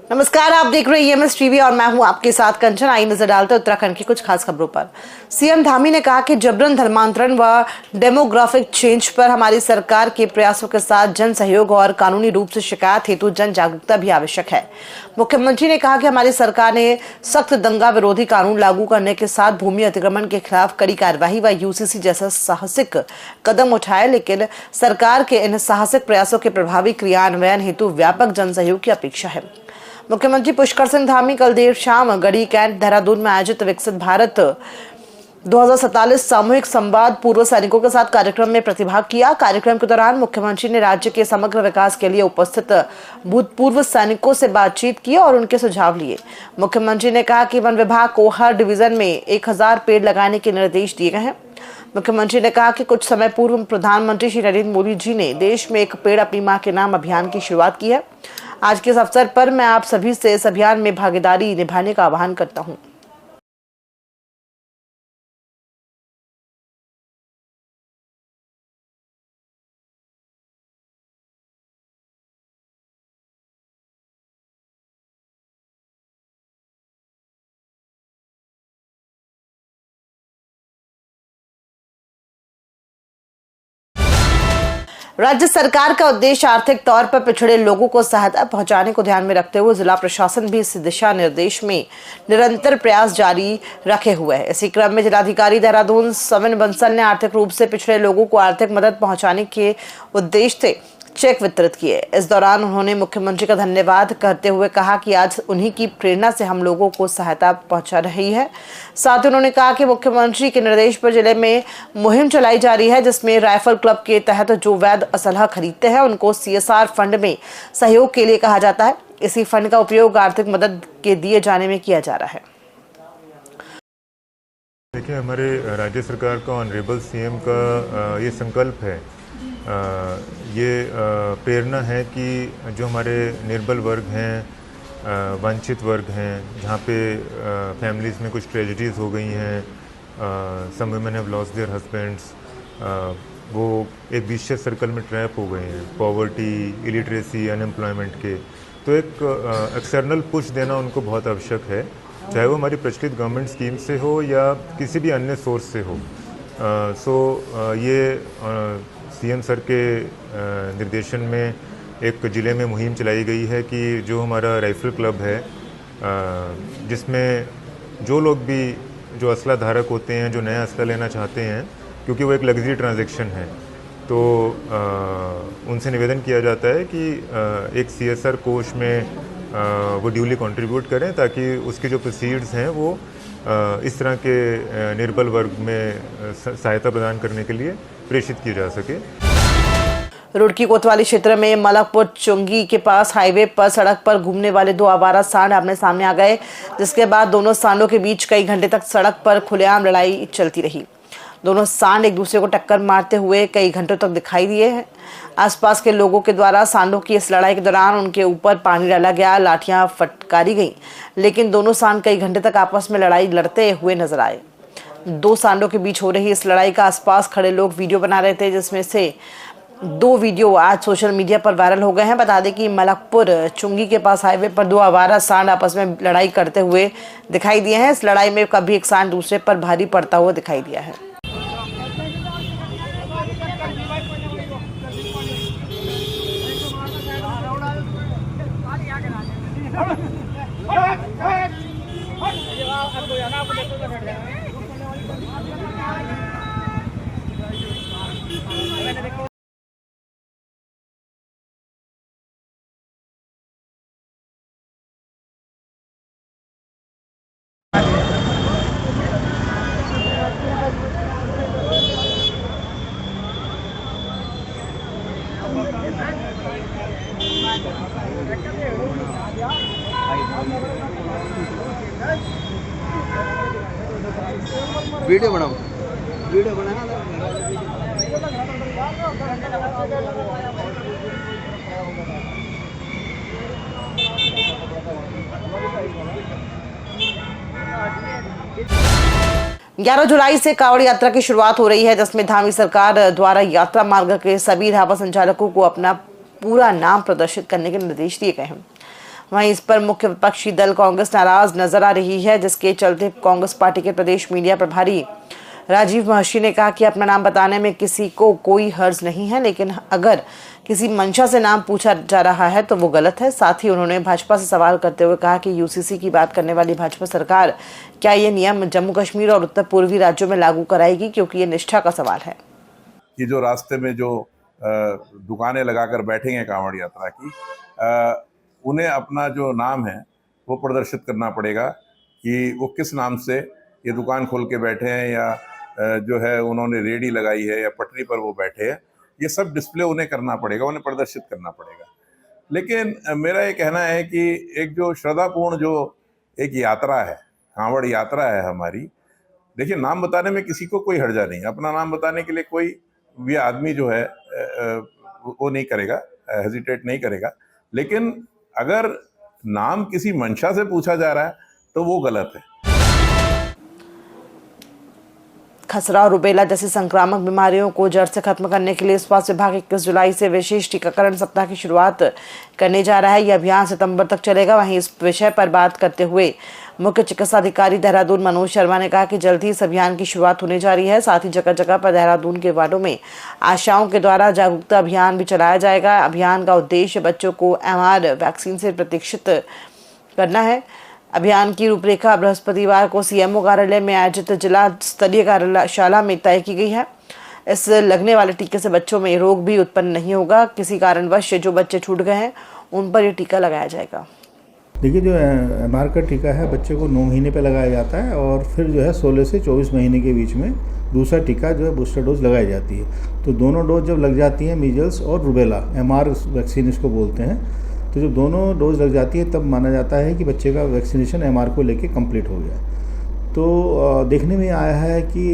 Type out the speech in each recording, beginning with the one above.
नमस्कार, आप देख रहे हैं EMS टीवी और मैं हूं आपके साथ कंचन। आई नजर डालते हैं उत्तराखंड की कुछ खास खबरों पर। सीएम धामी ने कहा कि जबरन धर्मांतरण व डेमोग्राफिक चेंज पर हमारी सरकार के प्रयासों के साथ जन सहयोग और कानूनी रूप से शिकायत हेतु जन जागरूकता भी आवश्यक है। मुख्यमंत्री ने कहा कि हमारी सरकार ने सख्त दंगा विरोधी कानून लागू करने के साथ भूमि अतिक्रमण के खिलाफ कड़ी कार्यवाही व UCC जैसा साहसिक कदम उठाए, लेकिन सरकार के इन साहसिक प्रयासों के प्रभावी क्रियान्वयन हेतु व्यापक जन सहयोग की अपेक्षा है। मुख्यमंत्री पुष्कर सिंह धामी कल देर शाम गढ़ी कैंट देहरादून में आयोजित विकसित भारत 2047 सामूहिक संवाद पूर्व सैनिकों के साथ कार्यक्रम में प्रतिभाग किया। कार्यक्रम के दौरान मुख्यमंत्री ने राज्य के समग्र विकास के लिए उपस्थित भूतपूर्व सैनिकों से बातचीत की और उनके सुझाव लिए। मुख्यमंत्री ने कहा कि वन विभाग को हर डिवीजन में 1000 पेड़ लगाने के निर्देश दिए गए हैं। मुख्यमंत्री ने कहा कि कुछ समय पूर्व प्रधानमंत्री श्री नरेंद्र मोदी जी ने देश में एक पेड़ अपनी मां के नाम अभियान की शुरुआत की है। आज के इस अवसर पर मैं आप सभी से इस अभियान में भागीदारी निभाने का आह्वान करता हूं। राज्य सरकार का उद्देश्य आर्थिक तौर पर पिछड़े लोगों को सहायता पहुंचाने को ध्यान में रखते हुए जिला प्रशासन भी इस दिशा निर्देश में निरंतर प्रयास जारी रखे हुए है। इसी क्रम में जिलाधिकारी देहरादून सविन बंसल ने आर्थिक रूप से पिछड़े लोगों को आर्थिक मदद पहुंचाने के उद्देश्य से चेक वितरित किए। इस दौरान उन्होंने मुख्यमंत्री का धन्यवाद करते हुए कहा कि आज उन्हीं की प्रेरणा से हम लोगों को सहायता पहुंचा रही है। साथ ही उन्होंने कहा कि मुख्यमंत्री के निर्देश पर जिले में मुहिम चलाई जा रही है, जिसमें राइफल क्लब के तहत जो वैध असलहा खरीदते हैं उनको CSR फंड में सहयोग के लिए कहा जाता है। इसी फंड का उपयोग आर्थिक मदद के दिए जाने में किया जा रहा है। देखिए, हमारे राज्य सरकार का ऑनरेबल CM का ये संकल्प है, ये प्रेरणा है कि जो हमारे निर्बल वर्ग हैं, वंचित वर्ग हैं, जहाँ पे फैमिलीज़ में कुछ ट्रेजेडीज़ हो गई हैं, some women have lost their husbands, वो एक विशियस सर्कल में ट्रैप हो गए हैं, पॉवर्टी, इलिटरेसी, अनएम्प्लॉयमेंट के। तो एक एक्सटर्नल पुश देना उनको बहुत आवश्यक है, चाहे वो हमारी प्रचलित गवर्नमेंट स्कीम से हो या किसी भी अन्य सोर्स से हो। ये CM सर के निर्देशन में एक ज़िले में मुहिम चलाई गई है कि जो हमारा राइफल क्लब है, जिसमें जो लोग भी जो असला धारक होते हैं, जो नया असला लेना चाहते हैं, क्योंकि वो एक लग्जरी ट्रांजैक्शन है, तो उनसे निवेदन किया जाता है कि एक CSR कोष में वो ड्यूली कंट्रीब्यूट करें, ताकि उसके जो प्रोसीड्स हैं वो इस तरह के निर्बल वर्ग में सहायता प्रदान करने के लिए प्रेषित किए जा सके। रुड़की कोतवाली क्षेत्र में मलकपुर चुंगी के पास हाईवे पर सड़क पर घूमने वाले 2 आवारा सांड आमने सामने आ गए, जिसके बाद दोनों सांडों के बीच कई घंटे तक सड़क पर खुलेआम लड़ाई चलती रही। दोनों सांड एक दूसरे को टक्कर मारते हुए कई घंटों तक दिखाई दिए हैं। आसपास के लोगों के द्वारा सांडों की इस लड़ाई के दौरान उनके ऊपर पानी डाला गया, लाठियां फटकारी गईं, लेकिन दोनों सांड कई घंटे तक आपस में लड़ाई लड़ते हुए नजर आए। 2 सांडों के बीच हो रही इस लड़ाई का आसपास खड़े लोग वीडियो बना रहे थे, जिसमें से 2 वीडियो आज सोशल मीडिया पर वायरल हो गए हैं। बता दें कि मलकपुर चुंगी के पास हाईवे पर 2 आवारा सांड आपस में लड़ाई करते हुए दिखाई दिए हैं। इस लड़ाई में कभी एक सांड दूसरे पर भारी पड़ता हुआ दिखाई दिया है। वीडियो बनाओ, वीडियो बनाना। ग्यारह जुलाई से कांवड़ यात्रा की शुरुआत हो रही है, जिसमें धामी सरकार द्वारा यात्रा मार्ग के सभी ढाबा संचालकों को अपना पूरा नाम प्रदर्शित करने के निर्देश दिए गए हैं। वहीं इस पर मुख्य विपक्षी दल कांग्रेस नाराज नजर आ रही है, जिसके चलते कांग्रेस पार्टी के प्रदेश मीडिया प्रभारी राजीव महर्षि ने कहा कि अपना नाम बताने में किसी को कोई हर्ज नहीं है, लेकिन अगर किसी मंशा से नाम पूछा जा रहा है तो वो गलत है। साथ ही उन्होंने भाजपा से सवाल करते हुए कहा कि यूसीसी की बात करने वाली भाजपा सरकार क्या ये नियम जम्मू कश्मीर और उत्तर पूर्वी राज्यों में लागू कराएगी, क्योंकि ये निष्ठा का सवाल है। कि जो रास्ते में जो दुकानें लगाकर बैठेंगे कांवड़ यात्रा की, उन्हें अपना जो नाम है वो प्रदर्शित करना पड़ेगा कि वो किस नाम से ये दुकान खोल के बैठे हैं, या जो है उन्होंने रेडी लगाई है, या पटरी पर वो बैठे हैं। ये सब डिस्प्ले उन्हें करना पड़ेगा, उन्हें प्रदर्शित करना पड़ेगा। लेकिन मेरा ये कहना है कि एक जो श्रद्धापूर्ण जो एक यात्रा है, कांवड़ यात्रा है हमारी, देखिए नाम बताने में किसी को कोई हर्जा नहीं। अपना नाम बताने के लिए कोई भी आदमी जो है वो नहीं करेगा, हेजिटेट नहीं करेगा। लेकिन अगर नाम किसी मंशा से पूछा जा रहा है तो वो गलत है। खसरा और रुबेला जैसी संक्रामक बीमारियों को जड़ से खत्म करने के लिए स्वास्थ्य विभाग 21 जुलाई से विशेष टीकाकरण सप्ताह की शुरुआत करने जा रहा है। यह अभियान सितंबर तक चलेगा। वहीं इस विषय पर बात करते हुए मुख्य चिकित्सा अधिकारी देहरादून मनोज शर्मा ने कहा कि जल्द ही इस अभियान की शुरुआत होने जा रही है। साथ ही जगह जगह पर देहरादून के वार्डों में आशाओं के द्वारा जागरूकता अभियान भी चलाया जाएगा। अभियान का उद्देश्य बच्चों को MR वैक्सीन से प्रतिक्षित करना है। अभियान की रूपरेखा बृहस्पतिवार को CMO कार्यालय में आयोजित जिला स्तरीय कार्यशाला में तय की गई है। इस लगने वाले टीके से बच्चों में रोग भी उत्पन्न नहीं होगा। किसी कारणवश जो बच्चे छूट गए हैं उन पर यह टीका लगाया जाएगा। देखिए, जो MR का टीका है बच्चे को 9 महीने पे लगाया जाता है, और फिर जो है 16 से 24 महीने के बीच में दूसरा टीका जो है बूस्टर डोज लगाई जाती है। तो दोनों डोज जब लग जाती हैं, मीजल्स और रुबेला, MR वैक्सीन इसको बोलते हैं, तो जब दोनों डोज लग जाती है तब माना जाता है कि बच्चे का वैक्सीनेशन MR को लेके कंप्लीट हो गया। तो देखने में आया है कि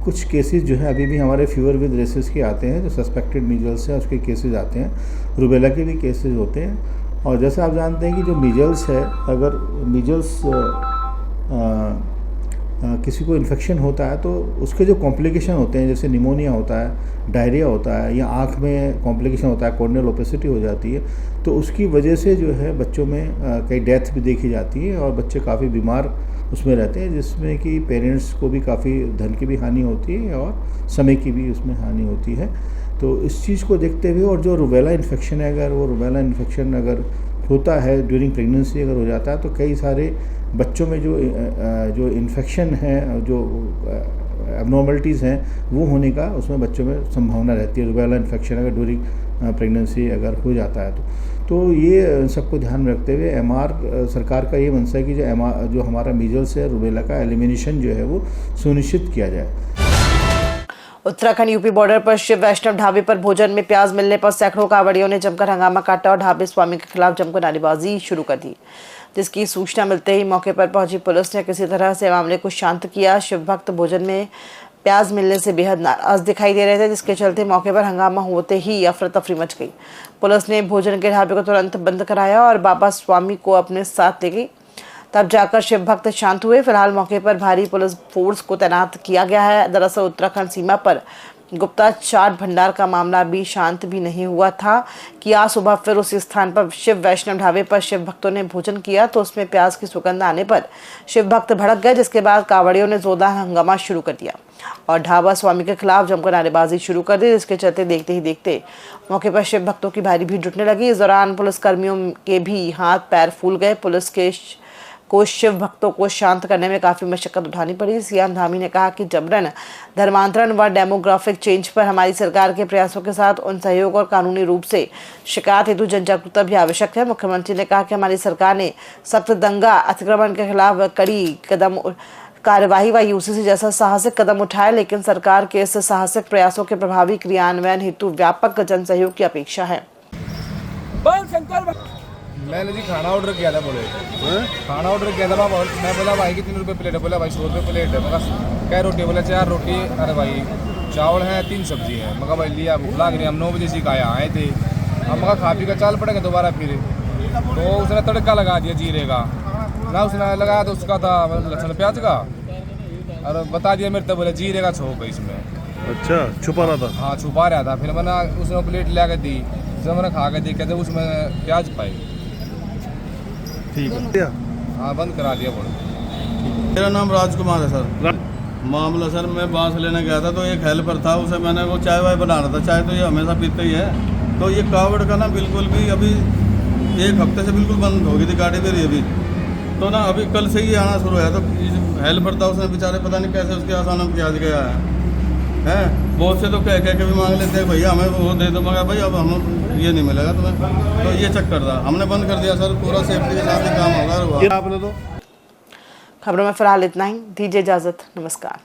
कुछ केसेस जो है अभी भी हमारे फीवर विद रेसेस के आते हैं, जो सस्पेक्टेड मीजल्स हैं उसके केसेस आते हैं, रुबेला के भी केसेस होते हैं। और जैसे आप जानते हैं कि जो मीजल्स है, अगर मीजल्स किसी को इन्फेक्शन होता है तो उसके जो कॉम्प्लिकेशन होते हैं, जैसे निमोनिया होता है, डायरिया होता है, या आँख में कॉम्प्लिकेशन होता है, कॉर्नियल ओपेसिटी हो जाती है, तो उसकी वजह से जो है बच्चों में कई डेथ भी देखी जाती है और बच्चे काफ़ी बीमार उसमें रहते हैं, जिसमें कि पेरेंट्स को भी काफ़ी धन की भी हानि होती है और समय की भी उसमें हानि होती है। तो इस चीज़ को देखते हुए, और जो रुबेला इन्फेक्शन है, अगर वो रुबेला इन्फेक्शन अगर होता है ड्यूरिंग प्रेगनेंसी अगर हो जाता है, तो कई सारे बच्चों में जो इन्फेक्शन है, जो एबनॉर्मलिटीज़ हैं, वो होने का उसमें बच्चों में संभावना रहती है। रुबेला इन्फेक्शन अगर ड्यूरिंग प्रेगनेंसी अगर हो जाता है तो ये सबको ध्यान में रखते हुए MR सरकार का ये मनसा है कि जो हमारा मीजल्स है, रुबेला का एलिमिनेशन जो है वो सुनिश्चित किया जाए। उत्तराखंड यूपी बॉर्डर पर शिव वैष्णव ढाबे पर भोजन में प्याज मिलने पर सैकड़ों कांवड़ियों ने जमकर हंगामा काटा और ढाबे स्वामी के खिलाफ जमकर नारेबाजी शुरू कर दी, जिसकी सूचना मिलते ही मौके पर पहुंची पुलिस ने किसी तरह से मामले को शांत किया। शिव भक्त भोजन में प्याज मिलने से बेहद नाराज दिखाई दे रहे थे, जिसके चलते मौके पर हंगामा होते ही अफरा तफरी मच गई। पुलिस ने भोजन के ढाबे को तुरंत बंद कराया और बाबा स्वामी को अपने साथ ले गई, तब जाकर शिव भक्त शांत हुए। फिलहाल मौके पर भारी पुलिस फोर्स को तैनात किया गया है। दरअसल उत्तराखंड सीमा पर गुप्ता चाट भंडार का मामला भी शांत भी नहीं हुआ था कि आज सुबह फिर उसी स्थान पर शिव वैष्णव ढाबे पर शिव भक्तों ने भोजन किया तो उसमें प्याज की सुगंध आने पर शिव भक्त भड़क गए, जिसके बाद कांवड़ियों ने जोरदार हंगामा शुरू कर दिया और ढाबा स्वामी के खिलाफ जमकर नारेबाजी शुरू कर दी, जिसके चलते देखते ही देखते मौके पर शिव भक्तों की भारी भीड़ जुटने लगी। इस दौरान पुलिस कर्मियों के भी हाथ पैर फूल गए। पुलिस को शिव भक्तों को शांत करने में काफी मशक्कत उठानी पड़ी। CM धामी ने कहा कि जबरन धर्मांतरण व डेमोग्राफिक चेंज पर हमारी सरकार के प्रयासों के साथ उन सहयोग और कानूनी रूप से शिकायत हेतु जन जागरूकता भी आवश्यक है। मुख्यमंत्री ने कहा कि हमारी सरकार ने सख्त दंगा अतिक्रमण के खिलाफ कड़ी कदम कार्यवाही व UCC जैसा साहसिक कदम उठाए, लेकिन सरकार के इस साहसिक प्रयासों के प्रभावी क्रियान्वयन हेतु व्यापक जन सहयोग की अपेक्षा है। मैंने जी खाना ऑर्डर किया था, बोले खाना ऑर्डर किया था। मैं बोला भाई कितने रुपए प्लेट है? बोला भाई 100 रुपये प्लेट है। मगर क्या रोटी? बोला 4 रोटी। अरे भाई चावल है, 3 सब्जी है। मगर भाई लिया, भूख लग रही, हम 9 बजे से खाया आए थे। हम मगर खा पी का चाल पड़ेगा दोबारा फिर, तो उसने तड़का लगा दिया जीरे का ना, उसने लगाया तो उसका था लहसुन प्याज का, और बता दिया मेरे तो बोले जीरे का छोंक है इसमें। अच्छा, छुपा रहा था? हाँ, छुपा रहा था। फिर मैंने उसने प्लेट ला के दी, जब मैंने खा के देखा था उसमें प्याज पाई। ठीक है। हाँ बंद करा दिया बोल। मेरा नाम राजकुमार है सर। मामला सर, मैं बांस लेने गया था तो एक हेल्पर था, उसे मैंने वो चाय वाय बना रहा था। चाय तो ये हमेशा पीते ही है। तो ये कावड़ का ना बिल्कुल भी अभी 1 हफ्ते से बिल्कुल बंद हो गई थी गाड़ी मेरी अभी। तो ना अभी कल से ही आना शुरू है। तो हेल्पर था, उसने बेचारे पता नहीं कैसे उसके आसान में प्याज गया है। बहुत से तो कह के भी मांग लेते हैं भैया हमें वो दे दो, मगर भाई अब हम ये नहीं मिलेगा तुम्हें। तो ये चक्कर था, हमने बंद कर दिया सर। पूरा सेफ्टी के साथ ही काम होगा। आपने तो खबरों में फिलहाल इतना ही। दीजिए इजाजत। नमस्कार।